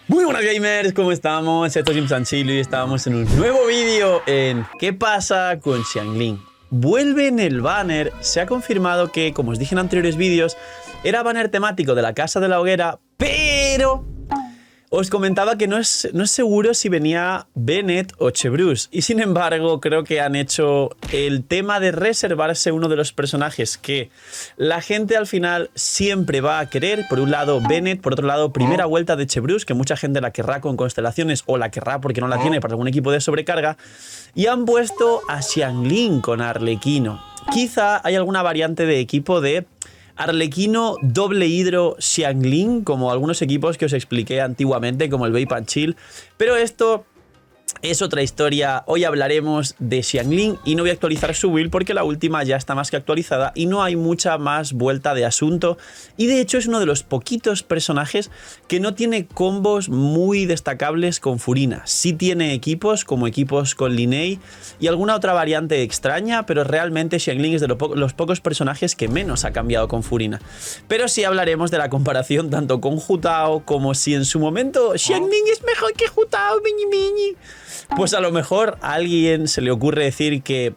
Muy buenas gamers, ¿cómo estamos? Esto es Jim Sanchilo y estamos en un nuevo vídeo en ¿qué pasa con Xiangling? Vuelve en el banner, se ha confirmado que, como os dije en anteriores vídeos, era banner temático de la Casa de la Hoguera, pero os comentaba que no es seguro si venía Bennett o Chevreuse, y sin embargo creo que han hecho el tema de reservarse uno de los personajes que la gente al final siempre va a querer. Por un lado Bennett, por otro lado primera vuelta de Chevreuse, que mucha gente la querrá con constelaciones o la querrá porque no la tiene para algún equipo de sobrecarga, y han puesto a Xiangling con Arlequino. Quizá hay alguna variante de equipo de Arlequino doble hidro Xiangling, como algunos equipos que os expliqué antiguamente, como el Vape and Chill, pero esto es otra historia. Hoy hablaremos de Xiangling y no voy a actualizar su build porque la última ya está más que actualizada y no hay mucha más vuelta de asunto, y de hecho es uno de los poquitos personajes que no tiene combos muy destacables con Furina. Sí tiene equipos como equipos con Linei y alguna otra variante extraña, pero realmente Xiangling es de los pocos personajes que menos ha cambiado con Furina. Pero sí hablaremos de la comparación tanto con Hu Tao como si en su momento Xiangling es mejor que Hu Tao, miñi. Pues a lo mejor a alguien se le ocurre decir que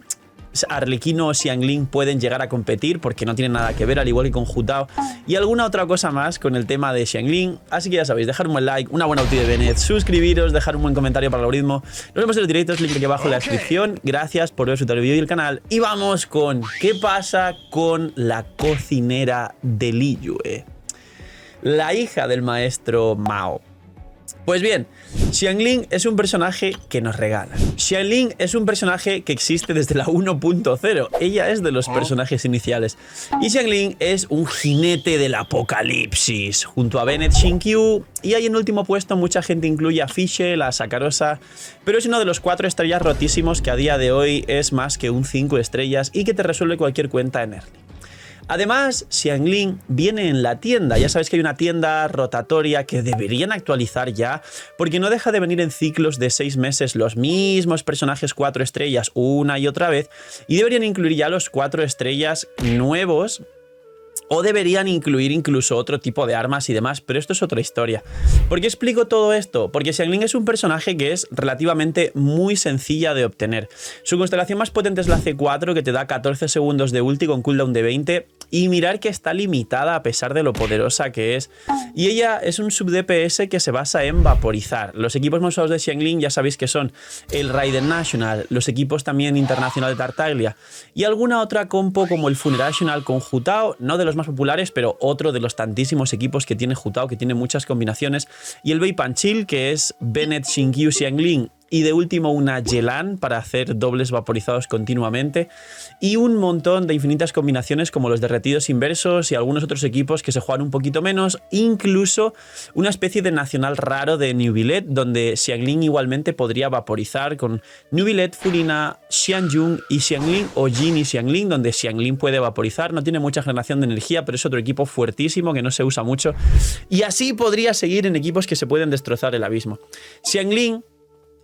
Arlequino o Xiangling pueden llegar a competir porque no tienen nada que ver, al igual que con Hu Tao, y alguna otra cosa más con el tema de Xiangling. Así que ya sabéis, dejar un buen like, una buena ulti de Bennett, suscribiros, dejar un buen comentario para el algoritmo. Nos vemos en los directos, link aquí abajo en la descripción. Gracias por ver el vídeo y el canal. Y vamos con ¿qué pasa con la cocinera de Liyue? La hija del maestro Mao. Pues bien, Xiangling es un personaje que nos regala. Xiangling es un personaje que existe desde la 1.0. Ella es de los personajes iniciales. Y Xiangling es un jinete del apocalipsis, junto a Bennett, Xinkyu, y ahí en último puesto mucha gente incluye a Fischl, a Sakarosa, pero es uno de los 4 estrellas rotísimos que a día de hoy es más que un 5 estrellas y que te resuelve cualquier cuenta en early. Además, Xiangling viene en la tienda. Ya sabéis que hay una tienda rotatoria que deberían actualizar ya, porque no deja de venir en ciclos de 6 meses los mismos personajes 4 estrellas una y otra vez, y deberían incluir ya los 4 estrellas nuevos, o deberían incluir incluso otro tipo de armas y demás, pero esto es otra historia. ¿Por qué explico todo esto? Porque Xiangling es un personaje que es relativamente muy sencilla de obtener. Su constelación más potente es la C4, que te da 14 segundos de ulti con cooldown de 20, y mirar que está limitada a pesar de lo poderosa que es. Y ella es un sub DPS que se basa en vaporizar. Los equipos más usados de Xiangling ya sabéis que son el Raiden National, los equipos también internacional de Tartaglia y alguna otra compo como el Funerational con Hu Tao, no de los más populares, pero otro de los tantísimos equipos que tiene Hu Tao, que tiene muchas combinaciones, y el Vape and Chill, que es Bennett, Xinkyu, Xiangling, y de último una Yelan para hacer dobles vaporizados continuamente, y un montón de infinitas combinaciones como los derretidos inversos y algunos otros equipos que se juegan un poquito menos, incluso una especie de nacional raro de Neuvillette, donde Xiangling igualmente podría vaporizar con Neuvillette, Furina, Xianjun y Xiangling, o Jin y Xiangling, donde Xiangling puede vaporizar. No tiene mucha generación de energía, pero es otro equipo fuertísimo que no se usa mucho, y así podría seguir en equipos que se pueden destrozar el abismo. Xiangling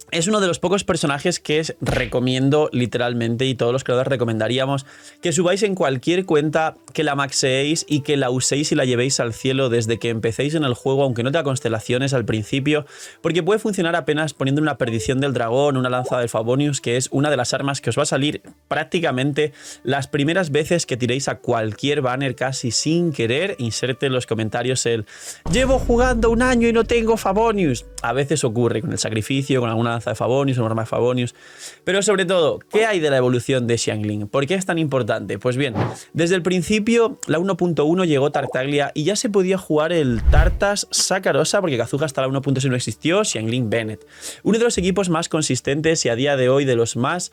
es uno de los pocos personajes que recomiendo literalmente, y todos los creadores recomendaríamos que subáis en cualquier cuenta, que la maxeéis y que la uséis y la llevéis al cielo desde que empecéis en el juego, aunque no tenga constelaciones al principio, porque puede funcionar apenas poniendo una perdición del dragón, una lanza del Favonius, que es una de las armas que os va a salir prácticamente las primeras veces que tiréis a cualquier banner casi sin querer. Inserte en los comentarios el "llevo jugando un año y no tengo Favonius". A veces ocurre con el sacrificio, con alguna lanza de Favonius, una arma de Favonius. Pero sobre todo, ¿qué hay de la evolución de Xiangling? ¿Por qué es tan importante? Pues bien, desde el principio, la 1.1 llegó Tartaglia y ya se podía jugar el Tartas Sakarosa, porque Kazuha hasta la 1.6 no existió, Xiangling Bennett. Uno de los equipos más consistentes y a día de hoy de los más,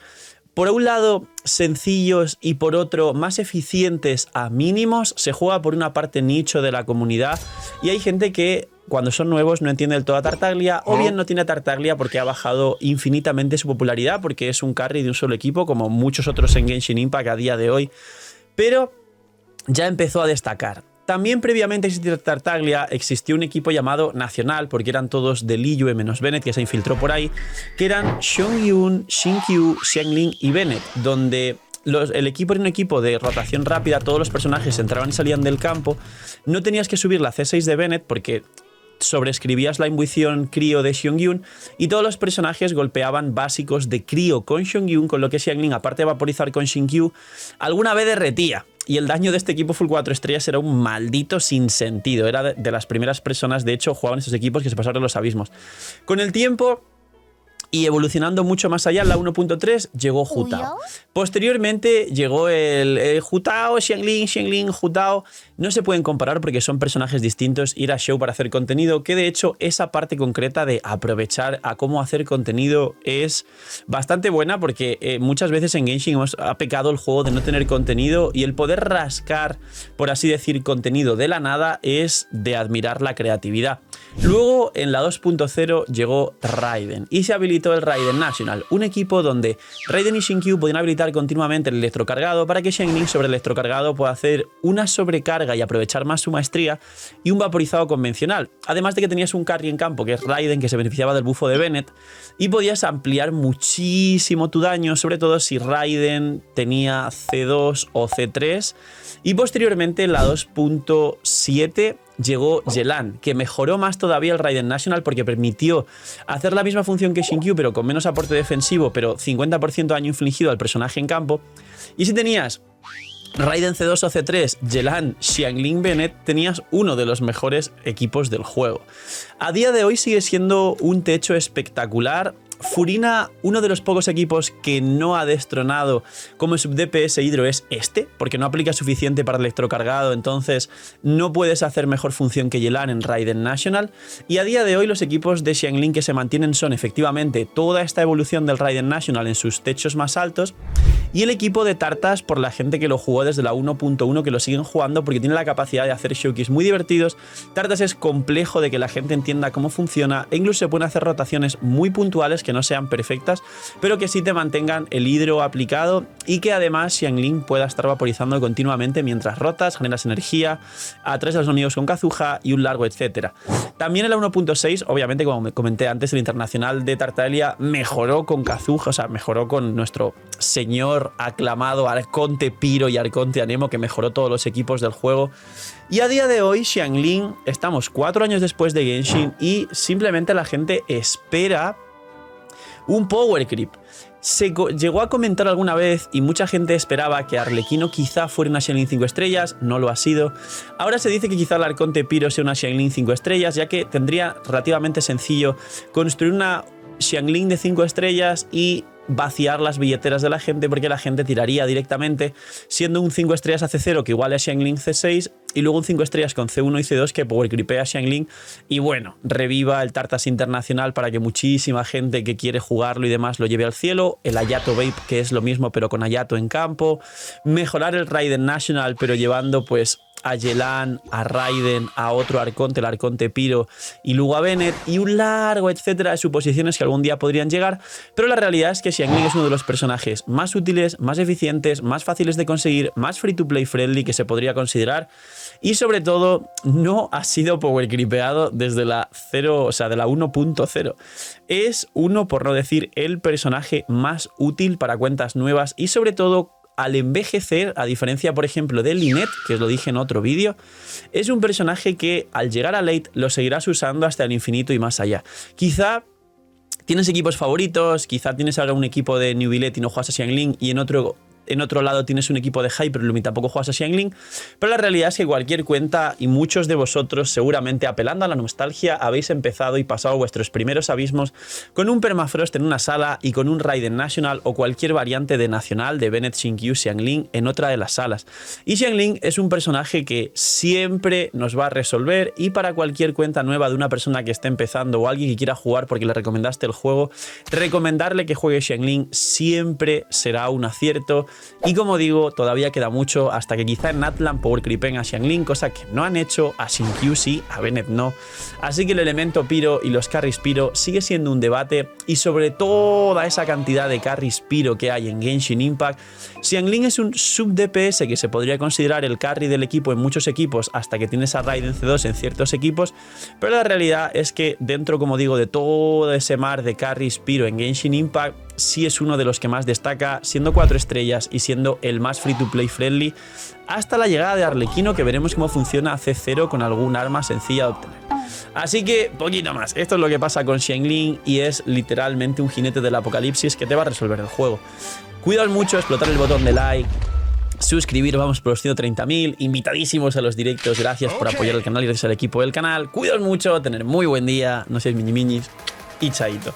por un lado, sencillos y por otro, más eficientes a mínimos. Se juega por una parte nicho de la comunidad y hay gente que cuando son nuevos no entiende del todo a Tartaglia, o bien no tiene a Tartaglia porque ha bajado infinitamente su popularidad, porque es un carry de un solo equipo, como muchos otros en Genshin Impact a día de hoy, pero ya empezó a destacar. También previamente a existir Tartaglia existió un equipo llamado Nacional, porque eran todos de Liyue menos Bennett, que se infiltró por ahí, que eran Xiangyun, Xinkyu, Xiangling y Bennett, donde el equipo era un equipo de rotación rápida, todos los personajes entraban y salían del campo, no tenías que subir la C6 de Bennett porque sobreescribías la intuición Crío de Xiongyun y todos los personajes golpeaban básicos de Crío con Xiongyun, con lo que Xiangling, aparte de vaporizar con Xingqiu, alguna vez derretía. Y el daño de este equipo full 4 estrellas era un maldito sinsentido. Era de las primeras personas, de hecho, jugaban esos equipos que se pasaron los abismos. Con el tiempo y evolucionando mucho más allá, en la 1.3 llegó Hu Tao. Posteriormente llegó el Hu Tao, Xiangling, Hu Tao. No se pueden comparar porque son personajes distintos. Ir a show para hacer contenido, que de hecho esa parte concreta de aprovechar a cómo hacer contenido es bastante buena, porque muchas veces en Genshin ha pecado el juego de no tener contenido, y el poder rascar, por así decir, contenido de la nada es de admirar la creatividad. Luego en la 2.0 llegó Raiden y se habilitó el Raiden National, un equipo donde Raiden y Xingqiu podían habilitar continuamente el electrocargado para que Xiangling sobre el electrocargado pueda hacer una sobrecarga y aprovechar más su maestría, y un vaporizado convencional. Además de que tenías un carry en campo, que es Raiden, que se beneficiaba del bufo de Bennett, y podías ampliar muchísimo tu daño, sobre todo si Raiden tenía C2 o C3. Y posteriormente en la 2.7 llegó Yelan, que mejoró más todavía el Raiden National porque permitió hacer la misma función que Xingqiu, pero con menos aporte defensivo, pero 50% daño infligido al personaje en campo. Y si tenías Raiden C2 o C3, Yelan, Xiangling, Bennett, tenías uno de los mejores equipos del juego. A día de hoy sigue siendo un techo espectacular. Furina, uno de los pocos equipos que no ha destronado como sub DPS Hydro es este, porque no aplica suficiente para el electrocargado, entonces no puedes hacer mejor función que Yelan en Raiden National. Y a día de hoy los equipos de Xiangling que se mantienen son efectivamente toda esta evolución del Raiden National en sus techos más altos, y el equipo de Tartas por la gente que lo jugó desde la 1.1, que lo siguen jugando porque tiene la capacidad de hacer showkeys muy divertidos. Tartas es complejo de que la gente entienda cómo funciona, e incluso se pueden hacer rotaciones muy puntuales que no sean perfectas, pero que sí te mantengan el hidro aplicado, y que además Xiangling pueda estar vaporizando continuamente mientras rotas, generas energía, atraes a los enemigos con Kazuha y un largo etcétera. También en la 1.6, obviamente, como me comenté antes, el internacional de Tartaglia mejoró con Kazuha, o sea, mejoró con nuestro señor aclamado Arconte Piro y Arconte Anemo, que mejoró todos los equipos del juego. Y a día de hoy Xiangling, estamos 4 años después de Genshin y simplemente la gente espera un power creep. Se llegó a comentar alguna vez y mucha gente esperaba que Arlequino quizá fuera una Xiangling 5 estrellas, no lo ha sido. Ahora se dice que quizá el Arconte Piro sea una Xiangling 5 estrellas, ya que tendría relativamente sencillo construir una Xiangling de 5 estrellas y vaciar las billeteras de la gente, porque la gente tiraría directamente siendo un 5 estrellas a C0 que igual a Xiangling C6, y luego un 5 estrellas con C1 y C2 que power creepea a Xiangling, y bueno, reviva el Tartas Internacional para que muchísima gente que quiere jugarlo y demás lo lleve al cielo. El Hayato Vape, que es lo mismo pero con Hayato en campo. Mejorar el Raiden National pero llevando pues a Yelan, a Raiden, a otro Arconte, el Arconte Piro, y luego a Bennett, y un largo etcétera de suposiciones que algún día podrían llegar. Pero la realidad es que Xiangling es uno de los personajes más útiles, más eficientes, más fáciles de conseguir, más free to play friendly que se podría considerar, y sobre todo no ha sido power creepeado desde la 0, o sea, de la 1.0. Es uno, por no decir el personaje más útil para cuentas nuevas, y sobre todo al envejecer, a diferencia por ejemplo de Lynette, que os lo dije en otro vídeo, es un personaje que al llegar a late lo seguirás usando hasta el infinito y más allá. Quizá tienes equipos favoritos, quizá tienes ahora un equipo de New Billet y no juegas a Xiangling, y en otro lado tienes un equipo de Hyperloom y tampoco juegas a Xiangling, pero la realidad es que cualquier cuenta, y muchos de vosotros seguramente apelando a la nostalgia habéis empezado y pasado vuestros primeros abismos con un Permafrost en una sala y con un Raiden National o cualquier variante de nacional de Bennett, Xingqiu, Xiangling en otra de las salas. Y Xiangling es un personaje que siempre nos va a resolver, y para cualquier cuenta nueva de una persona que esté empezando o alguien que quiera jugar porque le recomendaste el juego, recomendarle que juegue Xiangling siempre será un acierto. Y como digo, todavía queda mucho hasta que quizá en Natlan power creepen a Xiangling, cosa que no han hecho, a Xingqiu sí, a Bennett no. Así que el elemento Piro y los carries Piro sigue siendo un debate, y sobre toda esa cantidad de carries Piro que hay en Genshin Impact, Xiangling es un sub DPS que se podría considerar el carry del equipo en muchos equipos hasta que tienes a Raiden C2 en ciertos equipos, pero la realidad es que dentro, como digo, de todo ese mar de carries Piro en Genshin Impact, sí es uno de los que más destaca, siendo 4 estrellas y siendo el más free to play friendly, hasta la llegada de Arlequino, que veremos cómo funciona a C0 con algún arma sencilla de obtener. Así que, poquito más. Esto es lo que pasa con Xiangling y es literalmente un jinete del apocalipsis que te va a resolver el juego. Cuidaos mucho, explotar el botón de like, suscribir, vamos por los 130.000, invitadísimos a los directos, gracias por apoyar el canal y gracias al equipo del canal. Cuidaos mucho, tener muy buen día, no seáis mini minis y chaito.